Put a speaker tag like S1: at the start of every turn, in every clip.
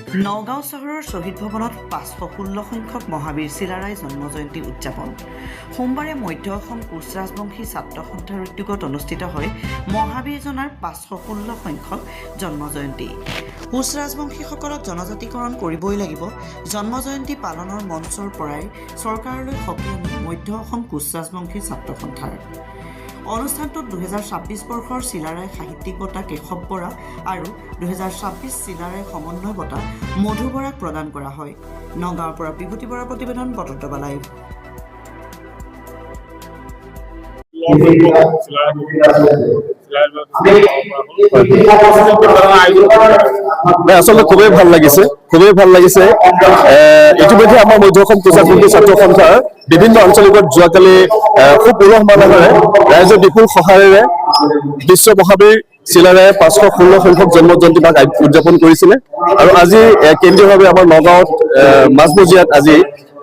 S1: নগাঁও চহৰৰ শ্বহীদ ভৱনত 516 সংখ্যক মহাবীৰ চিলাৰায় জন্ম জয়ন্তী উদযাপন। সোমবাৰে মধ্য অসম কোচ ৰাজবংশী ছাত্ৰ সন্থাৰ উদ্যোগত অনুষ্ঠিত হয় মহাবীৰজনাৰ 516 সংখ্যক জন্ম জয়ন্তী। কোচ ৰাজবংশীসকলক জনজাতিকৰণ কৰিবই লাগিব, জন্ম জয়ন্তী পালনৰ মঞ্চৰ পৰাই চৰকাৰলৈ সকিয়ানি মধ্য অসম কোচ ৰাজবংশী ছাত্ৰ সন্থাৰ। অনুষ্ঠানটোত 2026 বৰ্ষৰ চিলাৰায় সাহিত্যিক বঁটা কেশৱ বৰা আৰু 2026 চিলাৰায় সমন্বয় বঁটা মধু বৰাক প্ৰদান কৰা হয়। নগাঁৱৰ পৰা বিভূতি বৰাৰ প্ৰতিবেদন বটদ্ৰৱা লাইভ।
S2: আসলে খুবই ভাল লাগিছে ইতিমধ্যে আমাৰ মধ্য অসম কোচ ৰাজবংশী ছাত্ৰ সন্থাৰ বিভিন্ন অঞ্চলত যোৱাকালি খুব উলহ মালহেৰে ৰাইজৰ বিপুল সহায়েৰে বিশ্ব মহাবীৰ চিলাৰায়ে 516 সংখ্যক জন্ম জয়ন্তী ভাগ উদযাপন কৰিছিলে আৰু আজি কেন্দ্ৰীয়ভাৱে আমাৰ নগাঁৱত মাজমজিয়াত আজি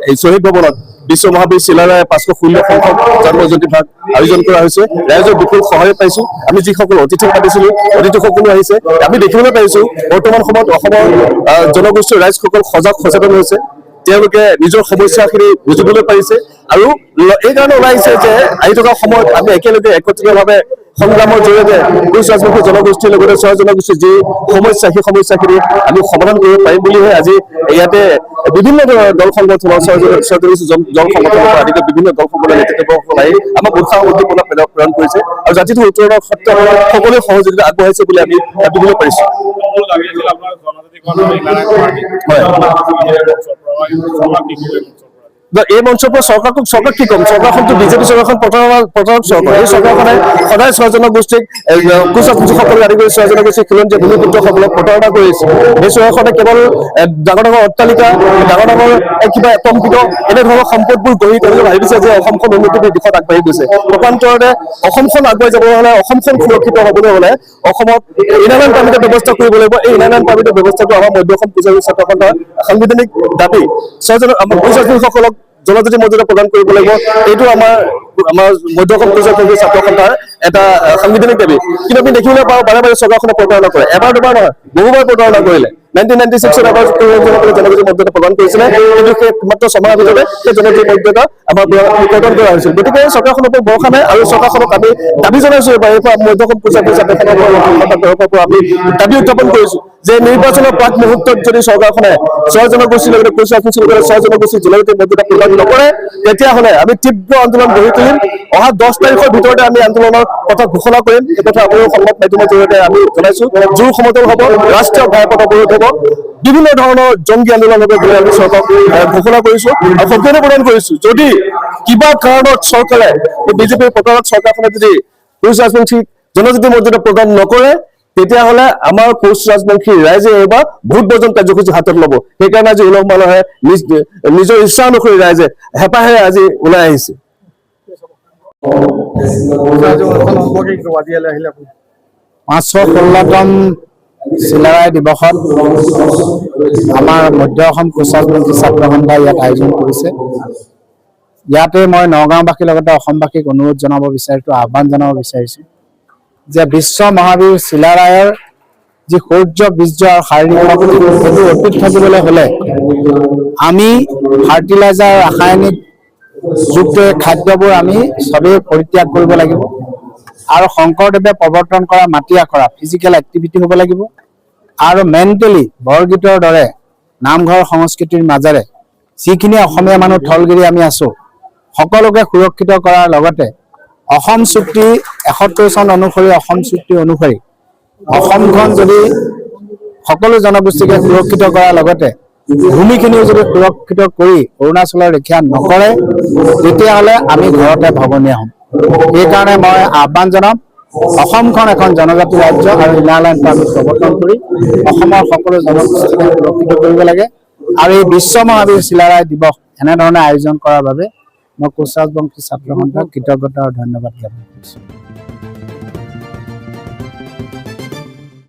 S2: এই শ্বহীদ ভৱনত বিশ্ব মহাবীৰ চিলাৰায়ে 516 সংখ্যক জন্ম জয়ন্তী ভাগ আয়োজন কৰা হৈছে। ৰাইজৰ বিপুল সহায় পাইছো। আমি যিসকল অতিথি পাতিছিলো অতিথিসকলো আহিছে। আমি দেখিবলৈ পাইছো বৰ্তমান সময়ত অসমৰ জনগোষ্ঠীৰ ৰাইজসকল সচেতন হৈছে। তেওঁলোকে নিজৰ সমস্যাখিনি বুজিবলৈ পাৰিছে আৰু এই কাৰণে ওলাইছে যে আহি থকা সময়ত আমি একেলগে একত্ৰিতভাৱে সংগ্ৰামৰ জৰিয়তে কোচ ৰাজবংশী জনগোষ্ঠীৰ লগতে স্বয়ং জনগোষ্ঠীৰ যি সমস্যা সেই সমস্যাখিনি আমি সমাধান কৰিব পাৰিম বুলিহে আজি ইয়াতে বিভিন্ন দল সংগঠনৰ দল সংগঠনৰ পৰা আদি কৰি বিভিন্ন দল সংগঠনৰ নেতৃত্বসকল আহি আমাক উৎসাহ উদ্দীপনা প্ৰেৰণ কৰিছে আৰু জাতিটো উত্তৰণৰ ক্ষেত্ৰত সকলোৱে সহযোগিতা আগবঢ়াইছে বুলি আমি ভাবিবলৈ পাৰিছো। এই মঞ্চৰ পৰা চৰকাৰক কি ক'ম? চৰকাৰখনতো বিজেপি চৰকাৰখন প্ৰতাৰক চৰকাৰ। এই চৰকাৰখনে সদায় স্বয়ং জনগোষ্ঠীক কোচ ৰাজবংশীসকলক আদি কৰি স্বয়ং জনগোষ্ঠীৰ খিলঞ্জীয়া ভূমিপুত্ৰসকলক প্ৰতাৰণা কৰিছে। এই চৰকাৰখনে কেৱল ডাঙৰ অট্টালিকা, ডাঙৰ কিবা কম্পিত এনেধৰণৰ সম্পদবোৰ গঢ়ি তেওঁলোকে ভাবিছে যে অসমখন উন্নতিৰ দিশত আগবাঢ়ি গৈছে। প্ৰকান্তৰতে অসমখন আগুৱাই যাব হ'লে, অসমখন সুৰক্ষিত হ'বলৈ হ'লে অসমত ইনাৰ পাৰ্মিটৰ ব্যৱস্থা কৰিব লাগিব। এই ইনাৰ পাৰ্মিটৰ ব্যৱস্থাটো আমাৰ মধ্য অসম কোচ ৰাজবংশী ছাত্ৰ সন্থাৰ সাংবিধানিক দাবী। আমাৰ কোচ ৰাজবংশীসকলক জনজাতি মৰ্যাদা প্ৰদান কৰিব লাগিব। এইটো আমাৰ মধ্য অসম কোচ ৰাজবংশী ছাত্ৰ সন্থাৰ এটা সাংবিধানিক দাবী। কিন্তু আমি দেখিবলৈ পাওঁ বাৰে বাৰে চৰকাৰখনে প্ৰতাৰণা কৰে। এবাৰ দুবাৰ নহয়, বহুবাৰ প্ৰতাৰণা কৰিলে। 1996 এবাৰ জনজাতি মৰ্যাদা প্ৰদান কৰিছিলে, কিন্তু সেই মাত্ৰ ছমাহৰ ভিতৰতে সেই জনজাতি মৰ্যাদা আমাৰ প্ৰদান কৰা হৈছিল। গতিকে চৰকাৰখনৰ ওপৰত ভৰসা নাই আৰু চৰকাৰখনক আমি দাবী জনাইছো। মধ্য অসম কোচ ৰাজবংশী ছাত্ৰ সন্থাৰ তৰফৰ পৰা আমি দাবী উত্থাপন কৰিছো যে নিৰ্বাচনৰ প্ৰাক মুহূৰ্তত যদি চৰকাৰখনে স্বয়ং জনগোষ্ঠীৰ লগতে কোচ ৰাজবংশীৰ লগতে স্বয়ং জনগোষ্ঠীৰ জনজাতি মৰ্যাদা প্ৰদান নকৰে, তেতিয়াহ'লে আমি তীব্ৰ আন্দোলন গঢ়ি তুলিম। অহা 10 তাৰিখৰ ভিতৰতে আমি আন্দোলনৰ কথা ঘোষণা কৰিম। এই কথা আপোনালোকৰ সংবাদ মাধ্যমৰ জৰিয়তে আমি জনাইছো। জোৰ সমতল হ'ব, ৰাষ্ট্ৰীয় ঘাইপথ অৱৰোধ হ'ব, বিভিন্ন ধৰণৰ জংগী আন্দোলন হ'ব বুলি আমি চৰকাৰক ঘোষণা কৰিছো আৰু সক্ৰিয় প্ৰদান কৰিছো। যদি কিবা কাৰণত চৰকাৰে বিজেপিৰ প্ৰতাৰক চৰকাৰখনে যদি কোচ ৰাজবংশীক জনজাতি মৰ্যাদা প্ৰদান নকৰে, তেতিয়াহ'লে আমাৰ কোচ ৰাজবংশী ৰাইজে এইবাৰ ভোট বৰ্জন কাৰ্যসূচী হাতত ল'ব। সেইকাৰণে আজি উলহ মালহে নিজৰ ইচ্ছা অনুসৰি ৰাইজে হেঁপাহেৰে আজি ওলাই আহিছে।
S3: 516তম চিলাৰায় দিৱসত আমাৰ মধ্য অসম কোচ ৰাজবংশী ছাত্ৰ সন্থাই ইয়াত আয়োজন কৰিছে। ইয়াতে মই নগাঁওবাসীৰ লগতে অসমবাসীক অনুৰোধ জনাব বিচাৰিছো, আহ্বান জনাব বিচাৰিছো যে বিশ্ব মহাবীৰ চিলাৰায়ৰ যি শৌৰ্য, বীৰ্য আৰু শাৰীৰিক শক্তি, সেইটো অটুট থাকিবলৈ হ'লে আমি ফাৰ্টিলাইজাৰ, ৰাসায়নিক যুক্ত খাদ্যবোৰ আমি চবেই পৰিত্যাগ কৰিব লাগিব আৰু শংকৰদেৱে প্ৰৱৰ্তন কৰা মাটি আখৰা ফিজিকেল এক্টিভিটি হ'ব লাগিব আৰু মেণ্টেলি বৰগীতৰ দৰে নামঘৰ সংস্কৃতিৰ মাজেৰে যিখিনি অসমীয়া মানুহ থলগিৰি আমি আছো সকলোকে সুৰক্ষিত কৰাৰ লগতে অসম চুক্তি 71 চন অনুসৰি অসম চুক্তি অনুসৰি অসমখন যদি সকলো জনগোষ্ঠীকে সুৰক্ষিত কৰাৰ লগতে ভূমিখিনিও যদি সুৰক্ষিত কৰি অৰুণাচলৰ ৰেখা নকৰে, তেতিয়াহ'লে আমি ঘৰতে ভগনীয়া হ'ম। সেইকাৰণে মই আহ্বান জনাম, অসমখন এখন জনজাতি ৰাজ্য আৰু ইনাৰ লাইন পাৰ্মিট প্ৰৱৰ্তন কৰি অসমৰ সকলো জনগোষ্ঠীকে সুৰক্ষিত কৰিব লাগে। আৰু এই বিশ্ব মহাবীৰ চিলাৰায় দিৱস এনেধৰণে আয়োজন কৰাৰ বাবে মই কোচ ৰাজবংশী ছাত্ৰ সন্থাক কৃতজ্ঞতা আৰু ধন্যবাদ জ্ঞাপন কৰিছোঁ।